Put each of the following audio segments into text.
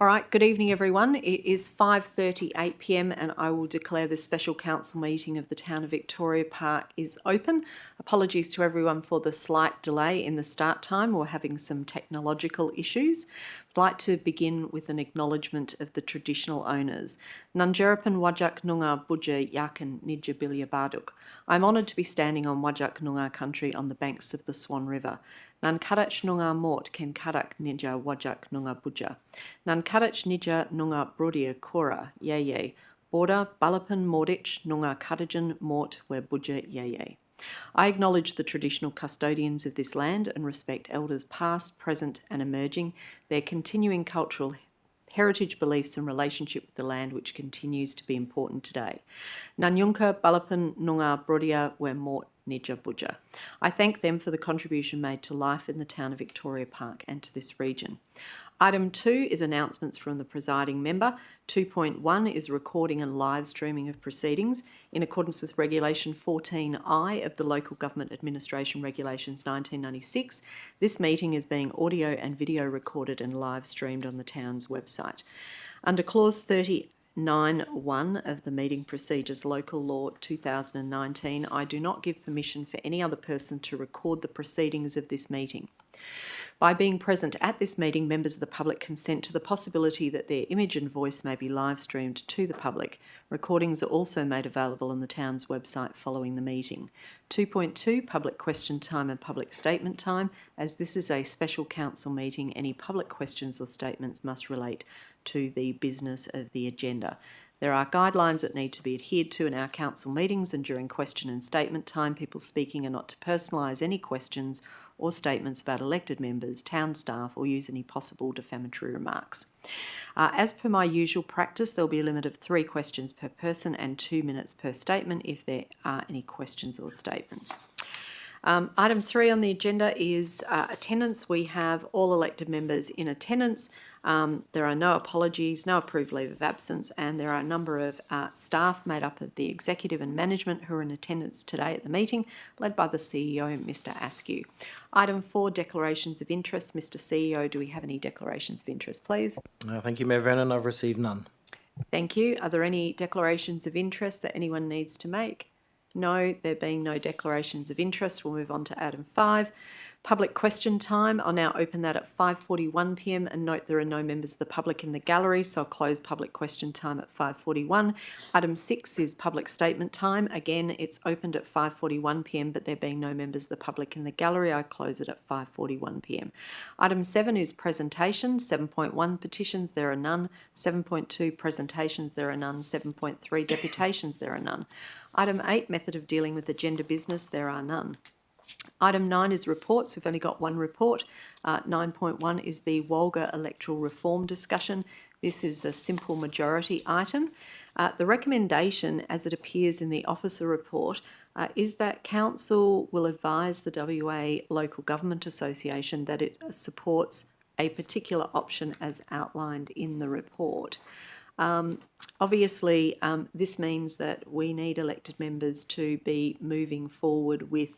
All right, good evening everyone. It is 5:38 p.m. and I will declare the special council meeting of the town of Victoria Park is open. Apologies to everyone for the slight delay in the start time. We're having some technological issues. I'd like to begin with an acknowledgement of the traditional owners. Nunjarapan Wajak Noongar Budja Yakan Nidja Bilya Barduk. I'm honoured to be standing on Wajak Noongar country on the banks of the Swan River. Nan Kadach Noongar Mort Ken Kadak Nidja Wajak Noongar Budja. Nan Kadach Nidja Noongar Brodia Kora Yeye. Border Balapan Mordich Noongar Kadajan Mort Where Budja Yeye. I acknowledge the traditional custodians of this land and respect elders past, present and emerging, their continuing cultural heritage beliefs and relationship with the land which continues to be important today. Nanyunka Balapan Noongar Brodia Where Mort Nidja Budja. I thank them for the contribution made to life in the town of Victoria Park and to this region. Item 2 is announcements from the presiding member. 2.1 is recording and live streaming of proceedings. In accordance with Regulation 14I of the Local Government Administration Regulations 1996, this meeting is being audio and video recorded and live streamed on the town's website. Under Clause 39(1) of the Meeting Procedures Local Law 2019, I do not give permission for any other person to record the proceedings of this meeting. By being present at this meeting, members of the public consent to the possibility that their image and voice may be live streamed to the public. Recordings are also made available on the town's website following the meeting. 2.2, public question time and public statement time. As this is a special council meeting, any public questions or statements must relate to the business of the agenda. There are guidelines that need to be adhered to in our council meetings, and during question and statement time, people speaking are not to personalise any questions or statements about elected members, town staff, or use any possible defamatory remarks. As per my usual practice, there will be a limit of 3 questions per person and 2 minutes per statement if there are any questions or statements. Item 3 on the agenda is attendance. We have all elected members in attendance. There are no apologies, no approved leave of absence, and there are a number of staff made up of the executive and management who are in attendance today at the meeting, led by the CEO, Mr. Askew. Item 4, declarations of interest. Mr. CEO, do we have any declarations of interest, please? Thank you, Mayor Vernon. I've received none. Thank you. Are there any declarations of interest that anyone needs to make? No, there being no declarations of interest, we'll move on to item 5. Public question time. I'll now open that at 5:41 p.m. and note there are no members of the public in the gallery, so I'll close public question time at 5:41. Item 6 is public statement time. Again, it's opened at 5:41 p.m, but there being no members of the public in the gallery, I close it at 5:41 p.m. Item 7 is presentation. 7.1 petitions, there are none. 7.2 presentations, there are none. 7.3 deputations, there are none. Item 8, method of dealing with agenda business, there are none. Item 9 is reports. We've only got one report. 9.1 is the WALGA electoral reform discussion. This is a simple majority item. The recommendation, as it appears in the officer report, is that Council will advise the WA Local Government Association that it supports a particular option as outlined in the report. Obviously, this means that we need elected members to be moving forward with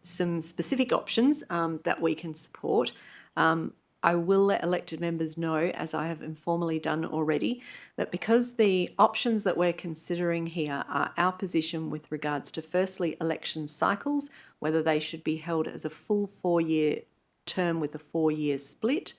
some specific options that we can support. I will let elected members know, as I have informally done already, that because the options that we're considering here are our position with regards to, firstly, election cycles, whether they should be held as a full 4-year term with a 4-year split,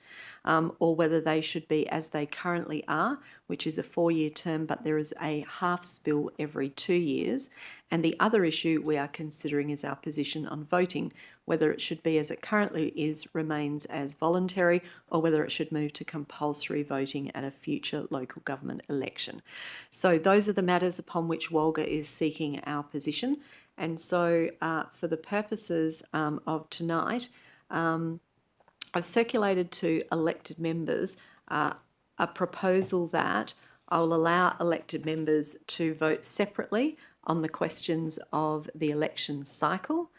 or whether they should be as they currently are, which is a 4-year term, but there is a half spill every 2 years. And the other issue we are considering is our position on voting, whether it should be as it currently is, remains as voluntary, or whether it should move to compulsory voting at a future local government election. So those are the matters upon which WALGA is seeking our position. And so for the purposes of tonight, I've circulated to elected members a proposal that I will allow elected members to vote separately on the questions of the election cycle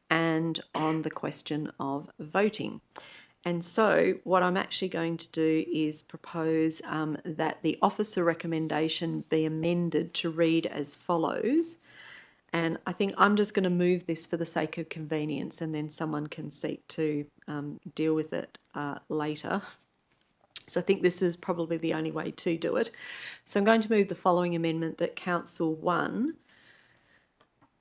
and on the question of voting. And so what I'm actually going to do is propose that the officer recommendation be amended to read as follows. And I think I'm just going to move this for the sake of convenience, and then someone can seek to deal with it later. So I think this is probably the only way to do it. So I'm going to move the following amendment: that Council 1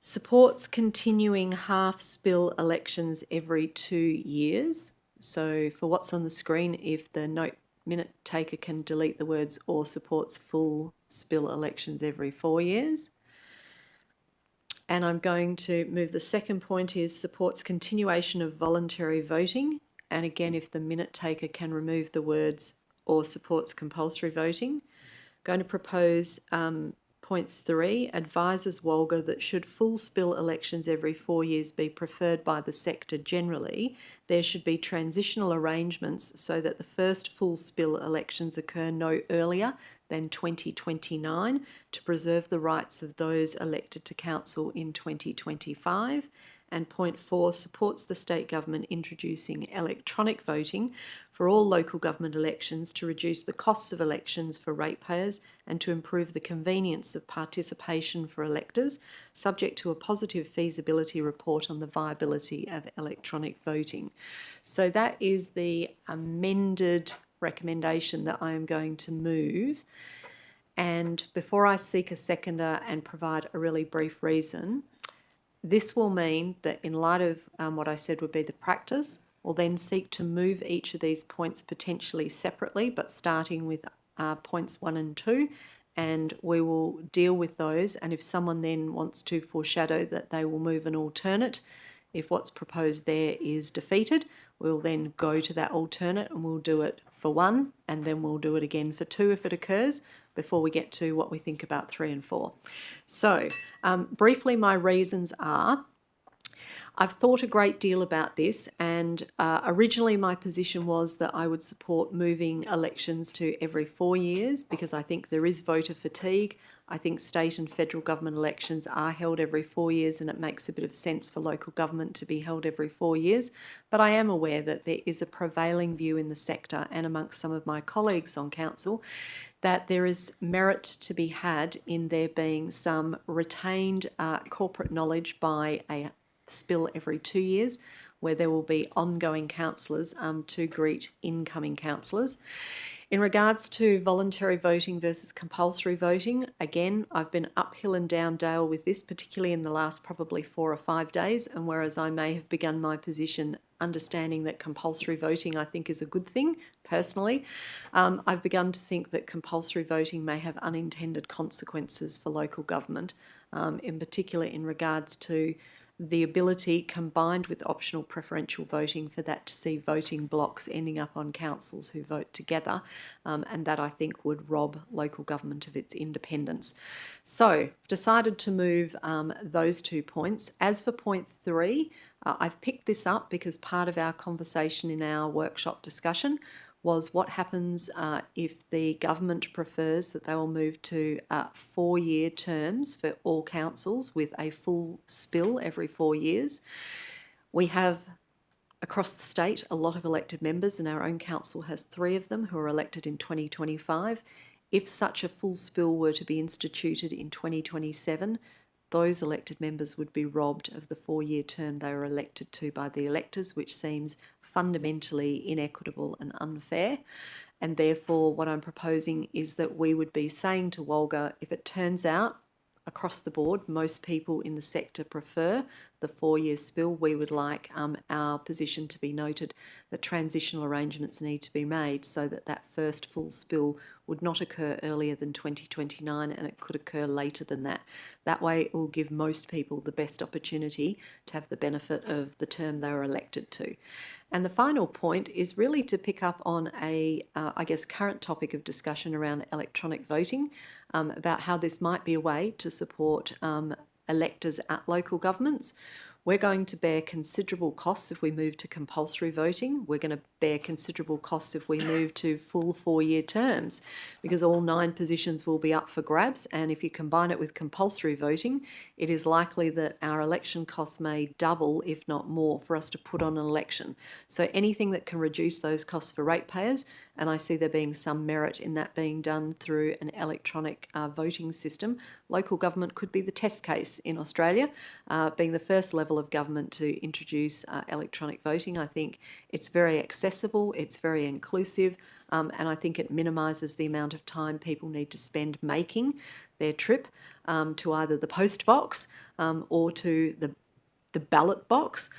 supports continuing half-spill elections every 2 years. So for what's on the screen, if the minute taker can delete the words "or supports full spill elections every 4 years." And I'm going to move the second point is supports continuation of voluntary voting. And again, if the minute taker can remove the words "or supports compulsory voting." I'm going to propose point 3, advises WALGA that should full spill elections every 4 years be preferred by the sector generally, there should be transitional arrangements so that the first full spill elections occur no earlier than 2029 to preserve the rights of those elected to council in 2025. And point 4, supports the state government introducing electronic voting for all local government elections to reduce the costs of elections for ratepayers and to improve the convenience of participation for electors, subject to a positive feasibility report on the viability of electronic voting. So that is the amended recommendation that I am going to move. And before I seek a seconder and provide a really brief reason, this will mean that in light of what I said would be the practice, we'll then seek to move each of these points potentially separately, but starting with points 1 and 2, and we will deal with those. And if someone then wants to foreshadow that they will move an alternate, if what's proposed there is defeated, we'll then go to that alternate and we'll do it for 1, and then we'll do it again for 2 if it occurs, before we get to what we think about 3 and 4. So briefly, my reasons are, I've thought a great deal about this, and originally my position was that I would support moving elections to every 4 years because I think there is voter fatigue. I think state and federal government elections are held every 4 years, and it makes a bit of sense for local government to be held every 4 years. But I am aware that there is a prevailing view in the sector and amongst some of my colleagues on council that there is merit to be had in there being some retained corporate knowledge by a spill every 2 years, where there will be ongoing councillors to greet incoming councillors. In regards to voluntary voting versus compulsory voting, again, I've been uphill and down dale with this, particularly in the last probably 4 or 5 days, and whereas I may have begun my position understanding that compulsory voting I think is a good thing, personally, I've begun to think that compulsory voting may have unintended consequences for local government, in particular in regards to the ability, combined with optional preferential voting, for that to see voting blocks ending up on councils who vote together, and that I think would rob local government of its independence. So, decided to move those 2 points. As for point 3, I've picked this up because part of our conversation in our workshop discussion was what happens if the government prefers that they will move to 4-year terms for all councils with a full spill every 4 years. We have across the state a lot of elected members, and our own council has 3 of them who are elected in 2025. If such a full spill were to be instituted in 2027, those elected members would be robbed of the 4-year term they were elected to by the electors, which seems fundamentally inequitable and unfair. And therefore, what I'm proposing is that we would be saying to WALGA, if it turns out across the board most people in the sector prefer the 4-year spill, we would like our position to be noted that transitional arrangements need to be made so that that first full spill would not occur earlier than 2029 and it could occur later than that. That way it will give most people the best opportunity to have the benefit of the term they were elected to. And the final point is really to pick up on a, current topic of discussion around electronic voting, about how this might be a way to support electors at local governments. We're going to bear considerable costs if we move to compulsory voting. We're going to bear considerable costs if we move to full 4-year terms, because all 9 positions will be up for grabs. And if you combine it with compulsory voting, it is likely that our election costs may double, if not more, for us to put on an election. So anything that can reduce those costs for ratepayers, and I see there being some merit in that being done through an electronic voting system. Local government could be the test case in Australia, being the first level level of government to introduce electronic voting. I think it's very accessible, it's very inclusive, and I think it minimises the amount of time people need to spend making their trip to either the post box or to the ballot box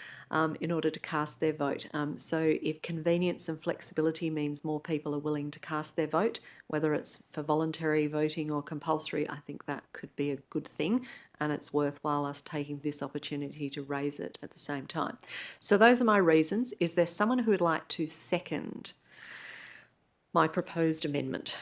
in order to cast their vote. So if convenience and flexibility means more people are willing to cast their vote, whether it's for voluntary voting or compulsory, I think that could be a good thing, and it's worthwhile us taking this opportunity to raise it at the same time. So those are my reasons. Is there someone who would like to second my proposed amendment?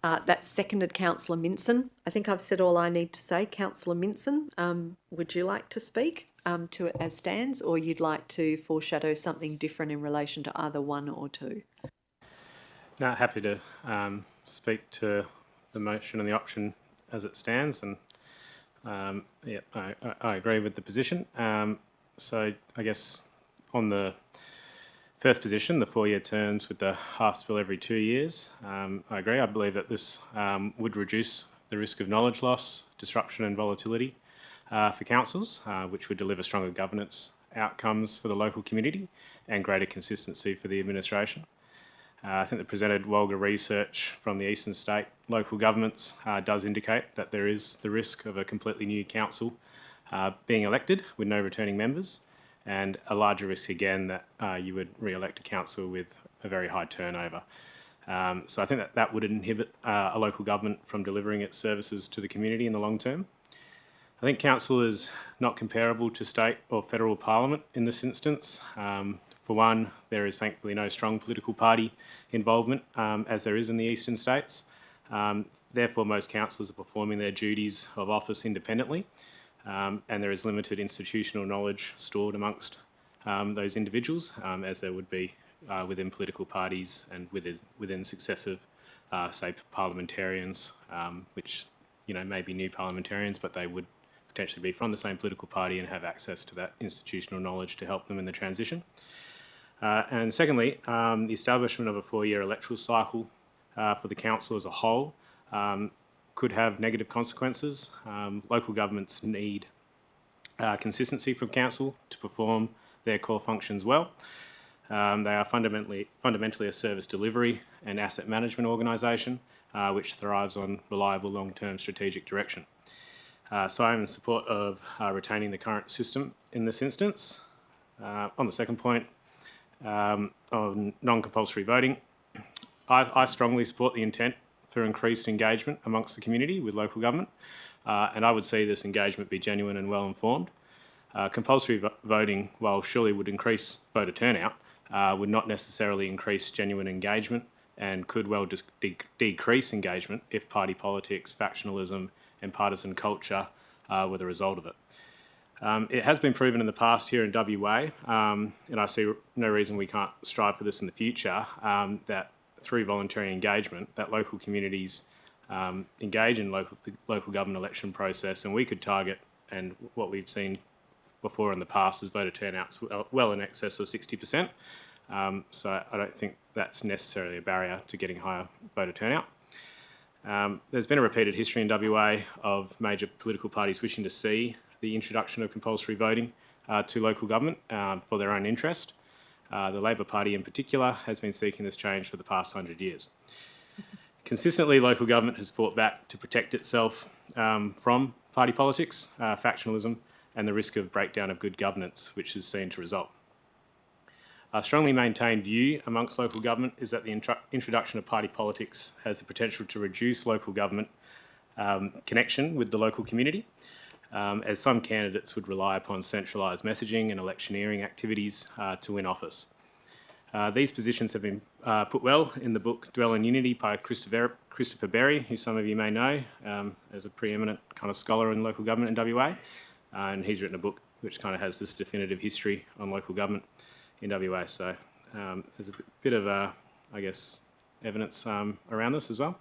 That's seconded Councillor Minson. I think I've said all I need to say. Councillor Minson, would you like to speak to it as stands, or you'd like to foreshadow something different in relation to either 1 or 2? No, happy to speak to the motion and the option as it stands, and yeah, I agree with the position. So I guess on the first position, the 4-year terms with the half spill every 2 years, I agree. I believe that this would reduce the risk of knowledge loss, disruption and volatility for councils, which would deliver stronger governance outcomes for the local community and greater consistency for the administration. I think the presented WALGA research from the eastern state local governments does indicate that there is the risk of a completely new council being elected with no returning members, and a larger risk again that you would re-elect a council with a very high turnover. So I think that would inhibit a local government from delivering its services to the community in the long term. I think council is not comparable to state or federal parliament in this instance. For one, there is thankfully no strong political party involvement as there is in the eastern states. Therefore, most councillors are performing their duties of office independently, and there is limited institutional knowledge stored amongst those individuals, as there would be within political parties and within successive, say, parliamentarians, which may be new parliamentarians, but they would potentially be from the same political party and have access to that institutional knowledge to help them in the transition. And secondly, the establishment of a 4-year electoral cycle for the council as a whole could have negative consequences. Local governments need consistency from council to perform their core functions well. They are fundamentally a service delivery and asset management organisation which thrives on reliable long-term strategic direction. So I am in support of retaining the current system in this instance. On the second point, on non-compulsory voting, I strongly support the intent for increased engagement amongst the community with local government, and I would see this engagement be genuine and well informed. Compulsory voting, while surely would increase voter turnout, would not necessarily increase genuine engagement and could well decrease engagement if party politics, factionalism and partisan culture were the result of it. It has been proven in the past here in WA, and I see no reason we can't strive for this in the future, that through voluntary engagement, that local communities engage in the local government election process, and we could target, and what we've seen before in the past is voter turnouts well in excess of 60%. So I don't think that's necessarily a barrier to getting higher voter turnout. There's been a repeated history in WA of major political parties wishing to see the introduction of compulsory voting to local government for their own interest. The Labor Party in particular has been seeking this change for the past 100 years. Consistently, local government has fought back to protect itself from party politics, factionalism, and the risk of breakdown of good governance, which is seen to result. A strongly maintained view amongst local government is that the introduction of party politics has the potential to reduce local government connection with the local community, as some candidates would rely upon centralised messaging and electioneering activities to win office. These positions have been put well in the book Dwell in Unity by Christopher Berry, who some of you may know as a preeminent kind of scholar in local government in WA, and he's written a book which kind of has this definitive history on local government in WA. So there's a bit of, I guess, evidence around this as well.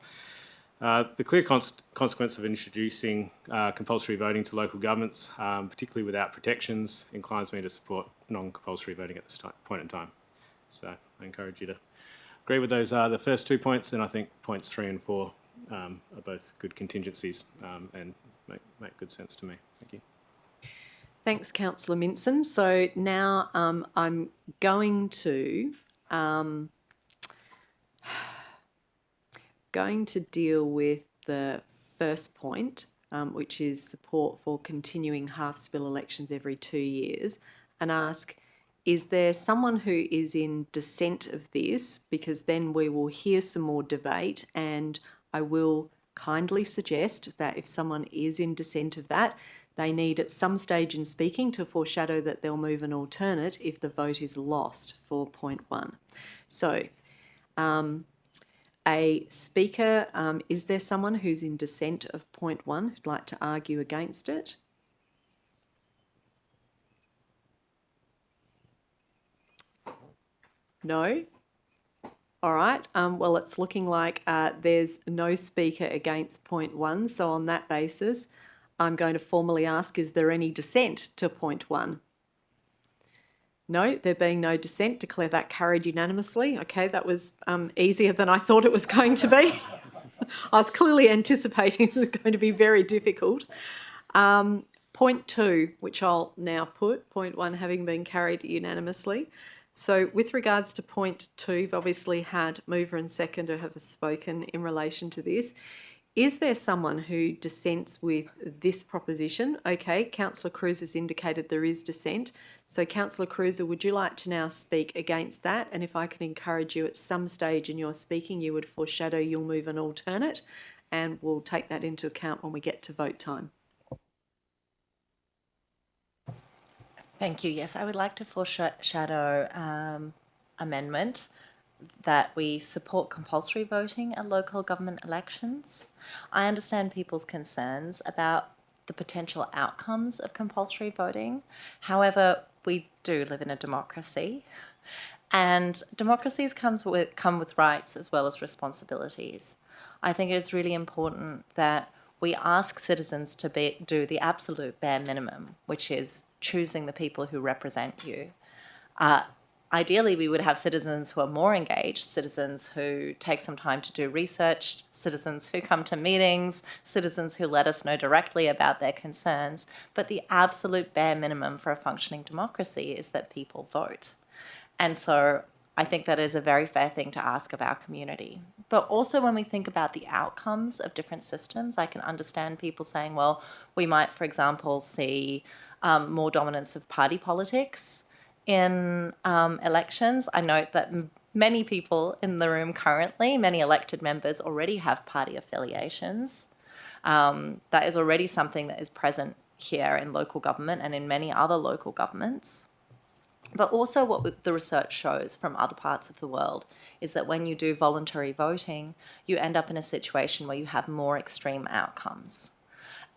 The clear consequence of introducing compulsory voting to local governments, particularly without protections, inclines me to support non-compulsory voting at this point in time. So I encourage you to agree with those the first 2 points, and I think points 3 and 4 are both good contingencies and make good sense to me. Thank you. Thanks, Councillor Minson. So now I'm going to deal with the first point, which is support for continuing half-spill elections every 2 years, and ask, is there someone who is in dissent of this? Because then we will hear some more debate, and I will kindly suggest that if someone is in dissent of that, they need at some stage in speaking to foreshadow that they'll move an alternate if the vote is lost for point 1. So, a speaker, is there someone who's in dissent of point 1 who'd like to argue against it? No? All right. Well, it's looking like there's no speaker against point 1. So on that basis, I'm going to formally ask, is there any dissent to point 1? No, there being no dissent, declare that carried unanimously. Okay, that was easier than I thought it was going to be. I was clearly anticipating it was going to be very difficult. Point 2, which I'll now put, point 1 having been carried unanimously. So with regards to point 2, you've obviously had mover and seconder have spoken in relation to this. Is there someone who dissents with this proposition? Okay, Councillor Cruz has indicated there is dissent. So Councillor Cruz, would you like to now speak against that? And if I can encourage you at some stage in your speaking, you would foreshadow you'll move an alternate, and we'll take that into account when we get to vote time. Thank you. Yes, I would like to foreshadow amendment that we support compulsory voting at local government elections. I understand people's concerns about the potential outcomes of compulsory voting. However, we do live in a democracy, and democracies come with rights as well as responsibilities. I think it is really important that we ask citizens to do the absolute bare minimum, which is choosing the people who represent you. Ideally, we would have citizens who are more engaged, citizens who take some time to do research, citizens who come to meetings, citizens who let us know directly about their concerns. But the absolute bare minimum for a functioning democracy is that people vote. And so I think that is a very fair thing to ask of our community. But also when we think about the outcomes of different systems, I can understand people saying, well, we might, for example, see more dominance of party politics in elections. I note that many people in the room currently, many elected members already have party affiliations. That is already something that is present here in local government and in many other local governments. But also what the research shows from other parts of the world is that when you do voluntary voting, you end up in a situation where you have more extreme outcomes.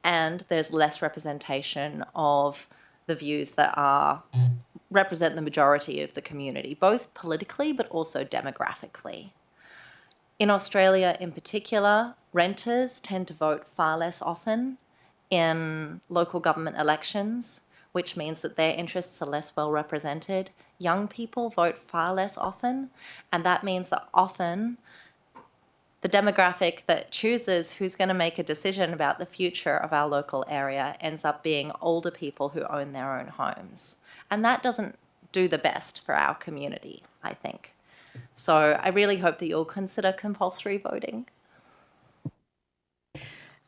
And there's less representation of the views that represent the majority of the community, both politically but also demographically. In Australia in particular, renters tend to vote far less often in local government elections, which means that their interests are less well represented. Young people vote far less often, and that means that often the demographic that chooses who's going to make a decision about the future of our local area ends up being older people who own their own homes. And that doesn't do the best for our community, I think. So I really hope that you'll consider compulsory voting.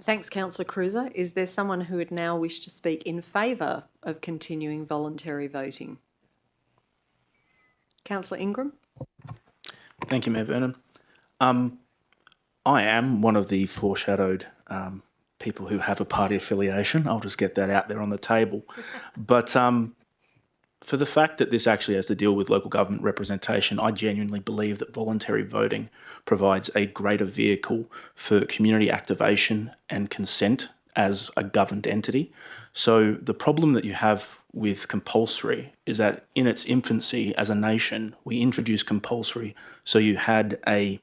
Thanks, Councillor Cruiser. Is there someone who would now wish to speak in favour of continuing voluntary voting? Councillor Ingram? Thank you, Mayor Vernon. I am one of the foreshadowed people who have a party affiliation. I'll just get that out there on the table. But for the fact that this actually has to deal with local government representation, I genuinely believe that voluntary voting provides a greater vehicle for community activation and consent as a governed entity. So the problem that you have with compulsory is that in its infancy as a nation, we introduced compulsory so you had a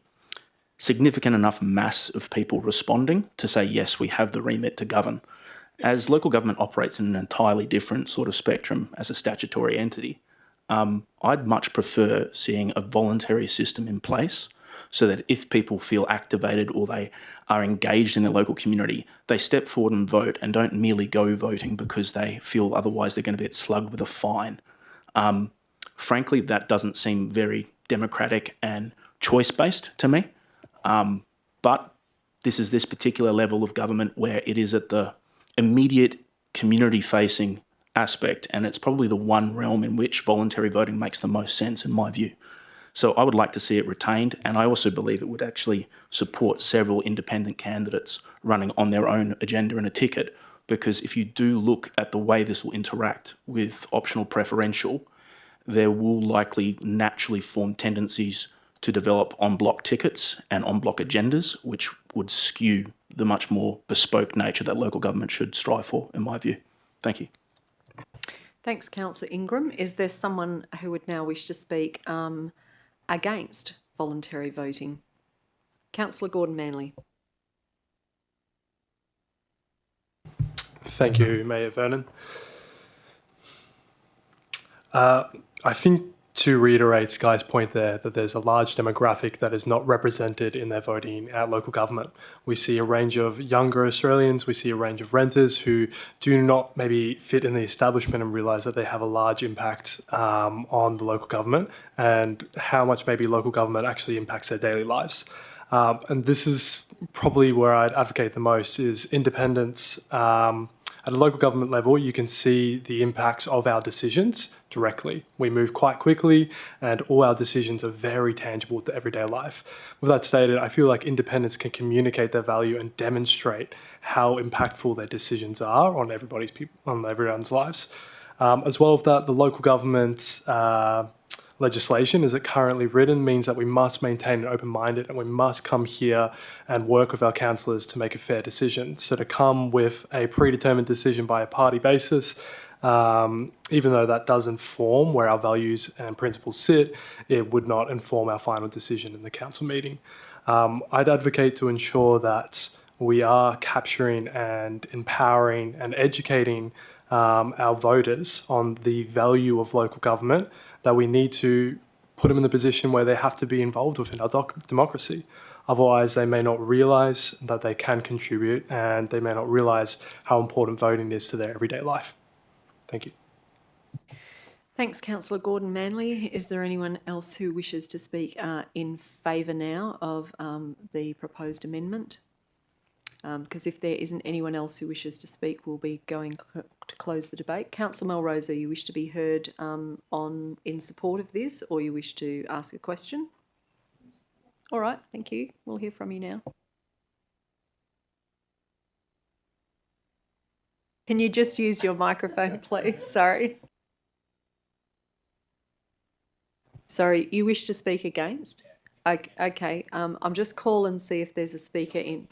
significant enough mass of people responding to say, yes, we have the remit to govern. As local government operates in an entirely different sort of spectrum as a statutory entity, I'd much prefer seeing a voluntary system in place so that if people feel activated or they are engaged in their local community, they step forward and vote and don't merely go voting because they feel otherwise they're going to get slugged with a fine. Frankly, that doesn't seem very democratic and choice-based to me. But this is this particular level of government where it is at the immediate community-facing aspect, and it's probably the one realm in which voluntary voting makes the most sense in my view. So I would like to see it retained, and I also believe it would actually support several independent candidates running on their own agenda and a ticket, because if you do look at the way this will interact with optional preferential, there will likely naturally form tendencies to develop en-bloc tickets and en-bloc agendas, which would skew the much more bespoke nature that local government should strive for, in my view. Thank you. Thanks, Councillor Ingram. Is there someone who would now wish to speak against voluntary voting? Councillor Gordon-Manley. Thank you, Mayor Vernon. I think to reiterate Sky's point there, that there's a large demographic that is not represented in their voting at local government. We see a range of younger Australians, we see a range of renters who do not maybe fit in the establishment and realise that they have a large impact on the local government and how much maybe local government actually impacts their daily lives. And this is probably where I'd advocate the most is independence. At a local government level, you can see the impacts of our decisions directly. We move quite quickly and all our decisions are very tangible to everyday life. With that stated, I feel like independents can communicate their value and demonstrate how impactful their decisions are on everyone's lives. As well as that, the local government's legislation as it currently written means that we must maintain an open-minded and we must come here and work with our councillors to make a fair decision. So to come with a predetermined decision by a party basis, even though that does inform where our values and principles sit, it would not inform our final decision in the council meeting. I'd advocate to ensure that we are capturing and empowering and educating our voters on the value of local government, that we need to put them in the position where they have to be involved within our democracy. Otherwise, they may not realise that they can contribute and they may not realise how important voting is to their everyday life. Thank you. Thanks, Councillor Gordon-Manley. Is there anyone else who wishes to speak in favour now of the proposed amendment? Because if there isn't anyone else who wishes to speak, we'll be going to close the debate. Councillor Melrosa, you wish to be heard in support of this, or you wish to ask a question? All right, thank you. We'll hear from you now. Can you just use your microphone, please? Sorry. Sorry, you wish to speak against? Okay, I'm just call and see if there's a speaker in.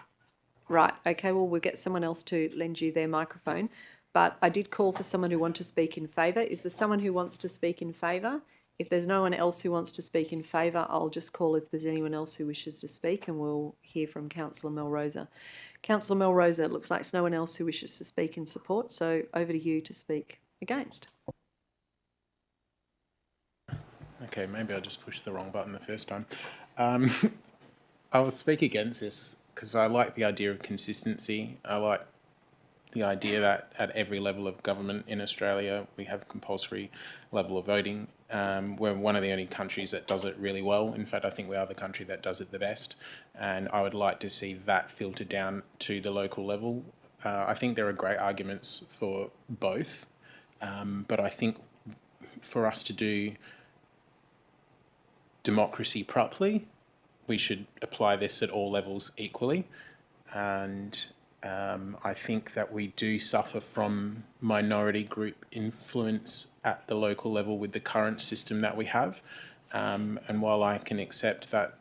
Right, okay, well, we'll get someone else to lend you their microphone. But I did call for someone who wants to speak in favour. Is there someone who wants to speak in favour? If there's no one else who wants to speak in favour, I'll just call if there's anyone else who wishes to speak, and we'll hear from Councillor Melrosa. Councillor Melrosa, it looks like there's no one else who wishes to speak in support, so over to you to speak against. Okay, maybe I just pushed the wrong button the first time. I will speak against this because I like the idea of consistency. I like the idea that at every level of government in Australia, we have compulsory level of voting. We're one of the only countries that does it really well. In fact, I think we are the country that does it the best. And I would like to see that filter down to the local level. I think there are great arguments for both. But I think for us to do democracy properly, we should apply this at all levels equally. And I think that we do suffer from minority group influence at the local level with the current system that we have. And while I can accept that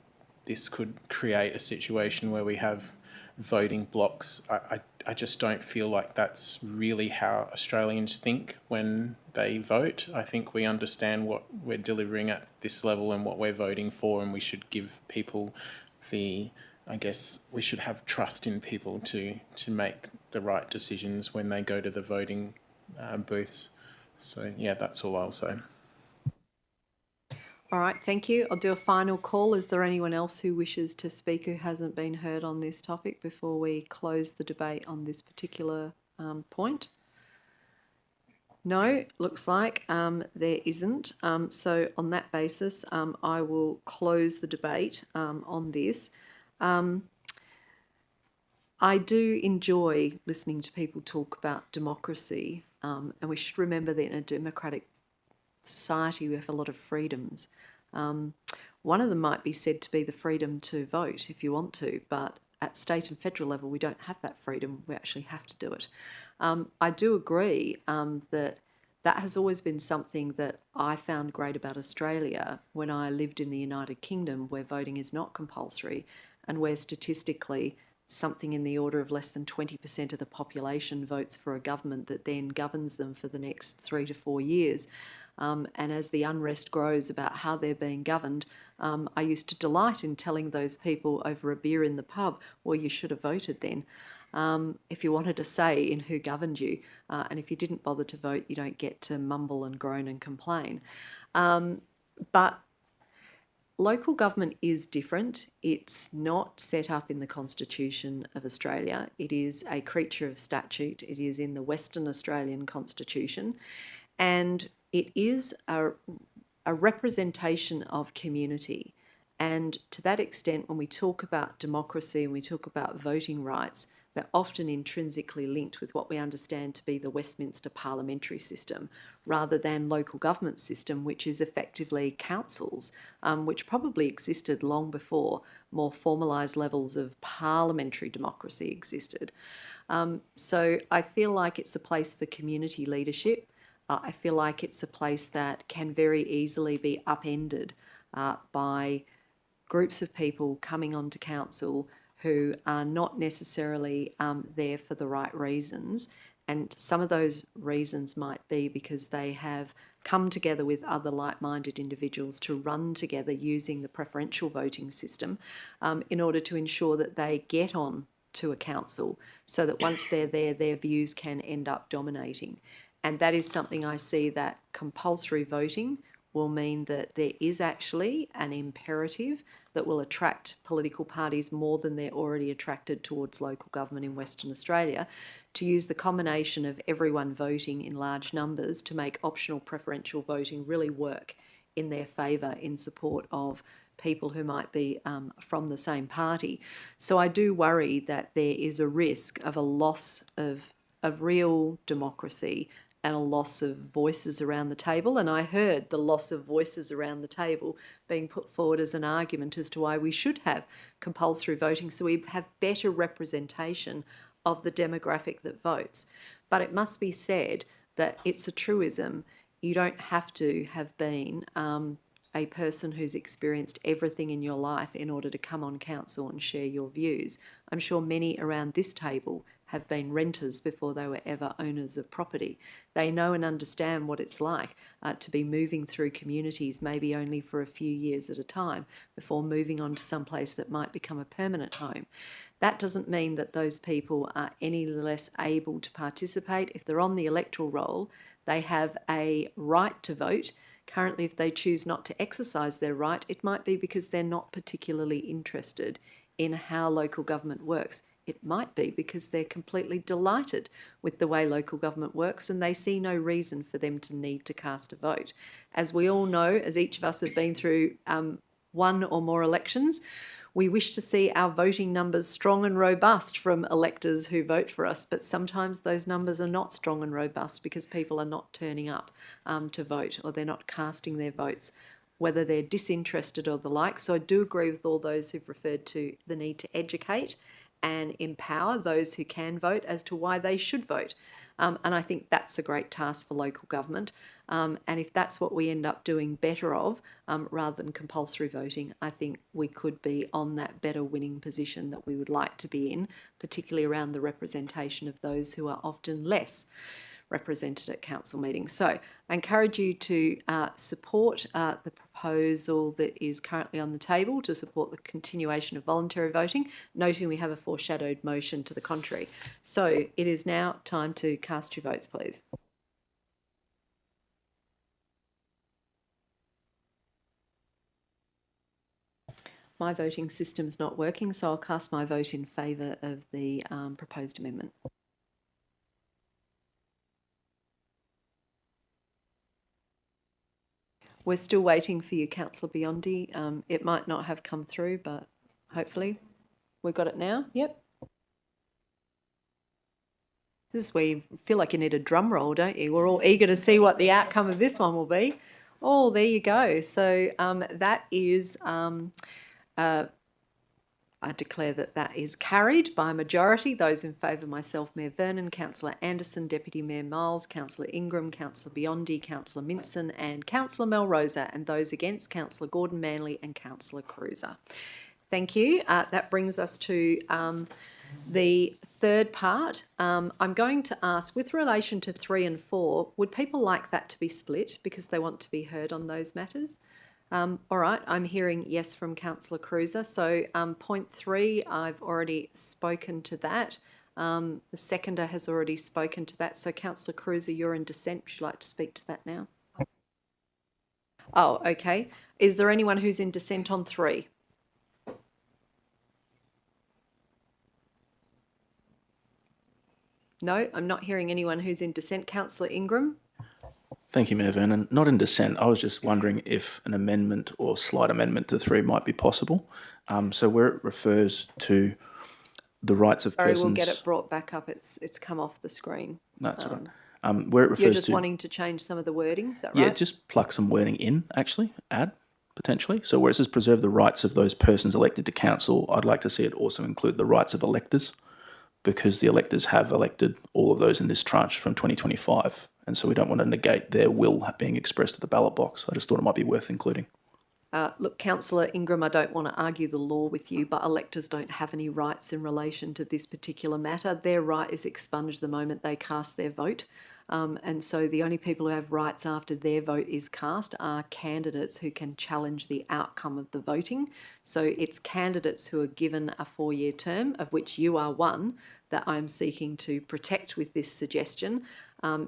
this could create a situation where we have voting blocks, I just don't feel like that's really how Australians think when they vote. I think we understand what we're delivering at this level and what we're voting for, and we should give people we should have trust in people to make the right decisions when they go to the voting booths. So yeah, that's all I'll say. All right, thank you. I'll do a final call. Is there anyone else who wishes to speak who hasn't been heard on this topic before we close the debate on this particular point? No, looks like there isn't. So on that basis, I will close the debate on this. I do enjoy listening to people talk about democracy, and we should remember that in a democratic society we have a lot of freedoms. One of them might be said to be the freedom to vote if you want to, but at state and federal level we don't have that freedom. We actually have to do it. I do agree that has always been something that I found great about Australia when I lived in the United Kingdom, where voting is not compulsory and where statistically something in the order of less than 20% of the population votes for a government that then governs them for the next 3 to 4 years. And as the unrest grows about how they're being governed, I used to delight in telling those people over a beer in the pub, well, you should have voted then. If you wanted a say in who governed you, and if you didn't bother to vote, you don't get to mumble and groan and complain. But local government is different. It's not set up in the Constitution of Australia. It is a creature of statute. It is in the Western Australian Constitution, and it is a representation of community. And to that extent, when we talk about democracy and we talk about voting rights, they're often intrinsically linked with what we understand to be the Westminster parliamentary system, rather than local government system, which is effectively councils, which probably existed long before more formalised levels of parliamentary democracy existed. So I feel like it's a place for community leadership. I feel like it's a place that can very easily be upended by groups of people coming onto council who are not necessarily there for the right reasons. And some of those reasons might be because they have come together with other like-minded individuals to run together using the preferential voting system in order to ensure that they get on to a council so that once they're there, their views can end up dominating. And that is something I see that compulsory voting will mean that there is actually an imperative that will attract political parties more than they're already attracted towards local government in Western Australia, to use the combination of everyone voting in large numbers to make optional preferential voting really work in their favour in support of people who might be from the same party. So I do worry that there is a risk of a loss of real democracy and a loss of voices around the table. And I heard the loss of voices around the table being put forward as an argument as to why we should have compulsory voting, so we have better representation of the demographic that votes. But it must be said that it's a truism. You don't have to have been a person who's experienced everything in your life in order to come on council and share your views. I'm sure many around this table have been renters before they were ever owners of property. They know and understand what it's like to be moving through communities, maybe only for a few years at a time, before moving on to someplace that might become a permanent home. That doesn't mean that those people are any less able to participate. If they're on the electoral roll, they have a right to vote. Currently, if they choose not to exercise their right, it might be because they're not particularly interested in how local government works. It might be because they're completely delighted with the way local government works and they see no reason for them to need to cast a vote. As we all know, as each of us have been through one or more elections, we wish to see our voting numbers strong and robust from electors who vote for us, but sometimes those numbers are not strong and robust because people are not turning up to vote, or they're not casting their votes, whether they're disinterested or the like. So I do agree with all those who've referred to the need to educate and empower those who can vote as to why they should vote. And I think that's a great task for local government. And if that's what we end up doing better of, rather than compulsory voting, I think we could be on that better winning position that we would like to be in, particularly around the representation of those who are often less represented at council meetings. So I encourage you to support the proposal that is currently on the table to support the continuation of voluntary voting, noting we have a foreshadowed motion to the contrary. So it is now time to cast your votes, please. My voting system's not working, so I'll cast my vote in favour of the proposed amendment. We're still waiting for you, Councillor Biondi. It might not have come through, but hopefully we've got it now. Yep. This is where you feel like you need a drum roll, don't you? We're all eager to see what the outcome of this one will be. Oh, there you go. So that is, I declare that that is carried by a majority. Those in favour, myself, Mayor Vernon, Councillor Anderson, Deputy Mayor Miles, Councillor Ingram, Councillor Biondi, Councillor Minson and Councillor Melrosa, and those against, Councillor Gordon Manley and Councillor Cruiser. Thank you. That brings us to the third part. I'm going to ask, with relation to 3 and 4, would people like that to be split because they want to be heard on those matters? All right, I'm hearing yes from Councillor Cruiser. So point 3, I've already spoken to that. The seconder has already spoken to that. So Councillor Cruiser, you're in dissent. Would you like to speak to that now? Oh, okay. Is there anyone who's in dissent on 3? No, I'm not hearing anyone who's in dissent. Councillor Ingram? Thank you, Mayor Vernon. Not in dissent. I was just wondering if an amendment or slight amendment to 3 might be possible. So where it refers to the rights of Sorry, persons... we'll get it brought back up. It's come off the screen. That's all right. Where it refers You're just to... wanting to change some of the wording, is that right? Yeah, just pluck some wording in, actually, add, potentially. So where it says preserve the rights of those persons elected to council, I'd like to see it also include the rights of electors, because the electors have elected all of those in this tranche from 2025. And so we don't want to negate their will being expressed at the ballot box. I just thought it might be worth including. Look, Councillor Ingram, I don't want to argue the law with you, but electors don't have any rights in relation to this particular matter. Their right is expunged the moment they cast their vote. And so the only people who have rights after their vote is cast are candidates who can challenge the outcome of the voting. So it's candidates who are given a 4-year term, of which you are one, that I'm seeking to protect with this suggestion.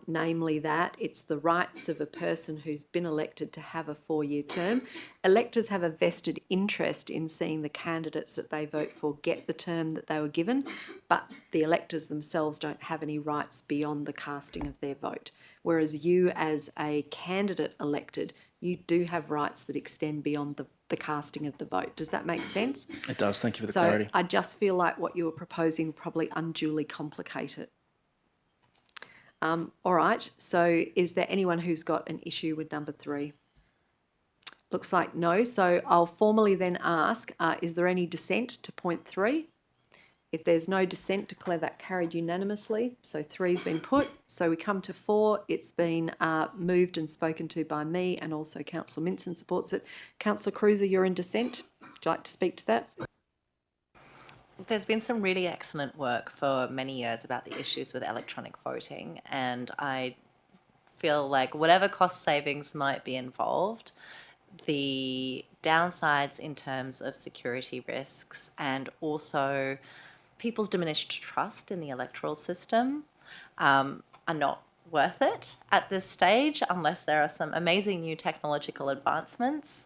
Namely that it's the rights of a person who's been elected to have a 4-year term. Electors have a vested interest in seeing the candidates that they vote for get the term that they were given, but the electors themselves don't have any rights beyond the casting of their vote. Whereas you, as a candidate elected, you do have rights that extend beyond the casting of the vote. Does that make sense? It does. Thank you for the So clarity. I just feel like what you were proposing probably unduly complicate it. All right, so is there anyone who's got an issue with number 3? Looks like no, so I'll formally then ask, is there any dissent to point 3? If there's no dissent, declare that carried unanimously. So 3's been put. So we come to 4. It's been moved and spoken to by me, and also Councillor Minson supports it. Councillor Cruiser, you're in dissent. Would you like to speak to that? There's been some really excellent work for many years about the issues with electronic voting, and I feel like whatever cost savings might be involved, the downsides in terms of security risks and also people's diminished trust in the electoral system are not worth it at this stage unless there are some amazing new technological advancements.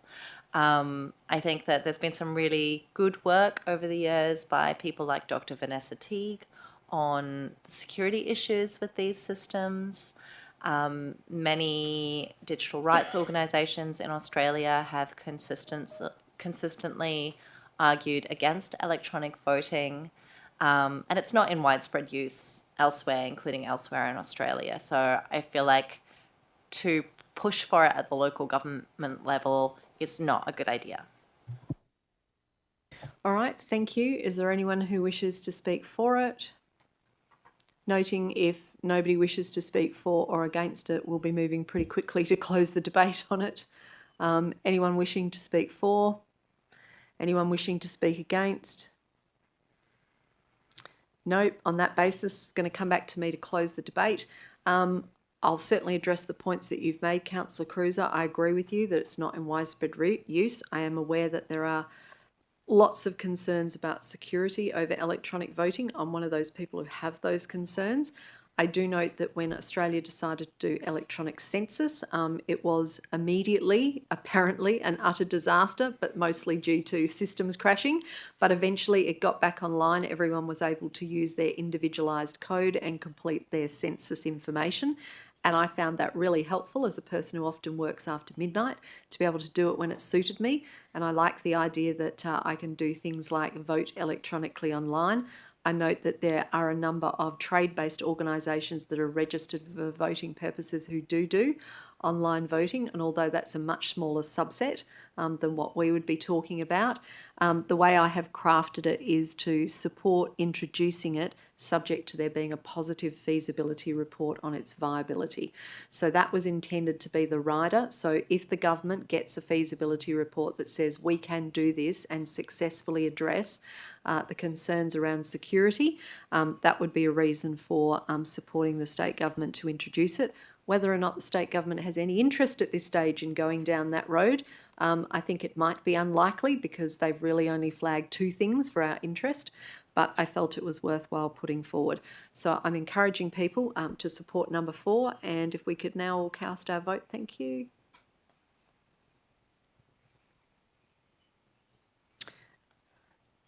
I think that there's been some really good work over the years by people like Dr. Vanessa Teague on security issues with these systems. Many digital rights organisations in Australia have consistently argued against electronic voting, and it's not in widespread use elsewhere, including elsewhere in Australia. So I feel like to push for it at the local government level is not a good idea. All right, thank you. Is there anyone who wishes to speak for it? Noting if nobody wishes to speak for or against it, we'll be moving pretty quickly to close the debate on it. Anyone wishing to speak for? Anyone wishing to speak against? Nope. On that basis, going to come back to me to close the debate. I'll certainly address the points that you've made, Councillor Cruiser. I agree with you that it's not in widespread use. I am aware that there are lots of concerns about security over electronic voting. I'm one of those people who have those concerns. I do note that when Australia decided to do electronic census, it was immediately, apparently, an utter disaster, but mostly due to systems crashing. But eventually it got back online. Everyone was able to use their individualised code and complete their census information. And I found that really helpful as a person who often works after midnight to be able to do it when it suited me. And I like the idea that I can do things like vote electronically online. I note that there are a number of trade-based organisations that are registered for voting purposes who do online voting, and although that's a much smaller subset than what we would be talking about, the way I have crafted it is to support introducing it subject to there being a positive feasibility report on its viability. So that was intended to be the rider. So if the government gets a feasibility report that says we can do this and successfully address the concerns around security, that would be a reason for supporting the state government to introduce it. Whether or not the state government has any interest at this stage in going down that road, I think it might be unlikely because they've really only flagged two things for our interest, but I felt it was worthwhile putting forward. So I'm encouraging people to support number 4, and if we could now all cast our vote, thank you.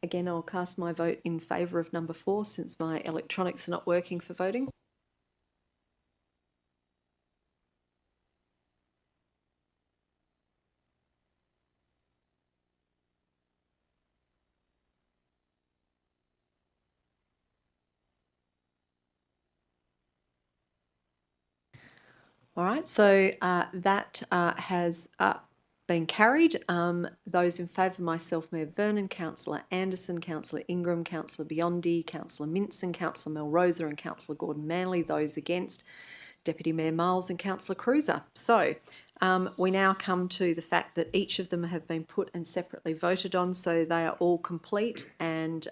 Again, I'll cast my vote in favour of number 4 since my electronics are not working for voting. All right, so that has been carried. Those in favour, myself, Mayor Vernon, Councillor Anderson, Councillor Ingram, Councillor Biondi, Councillor Minson, Councillor Melrosa and Councillor Gordon-Manley. Those against, Deputy Mayor Miles and Councillor Cruiser. So we now come to the fact that each of them have been put and separately voted on, so they are all complete, and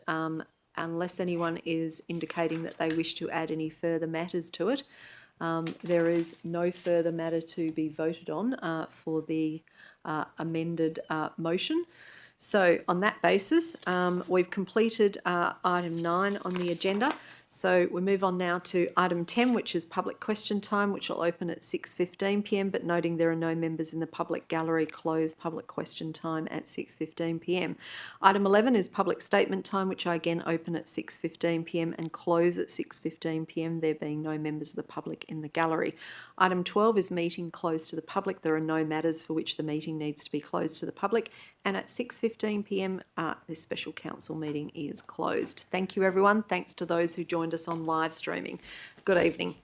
unless anyone is indicating that they wish to add any further matters to it, there is no further matter to be voted on for the amended motion. So on that basis, we've completed item 9 on the agenda. So we move on now to item 10, which is public question time, which will open at 6:15 p.m, but noting there are no members in the public gallery, close public question time at 6:15 p.m. Item 11 is public statement time, which I again open at 6:15 p.m. and close at 6:15 p.m, there being no members of the public in the gallery. Item 12 is meeting closed to the public. There are no matters for which the meeting needs to be closed to the public. And at 6:15 p.m, this special council meeting is closed. Thank you, everyone. Thanks to those who joined us on live streaming. Good evening.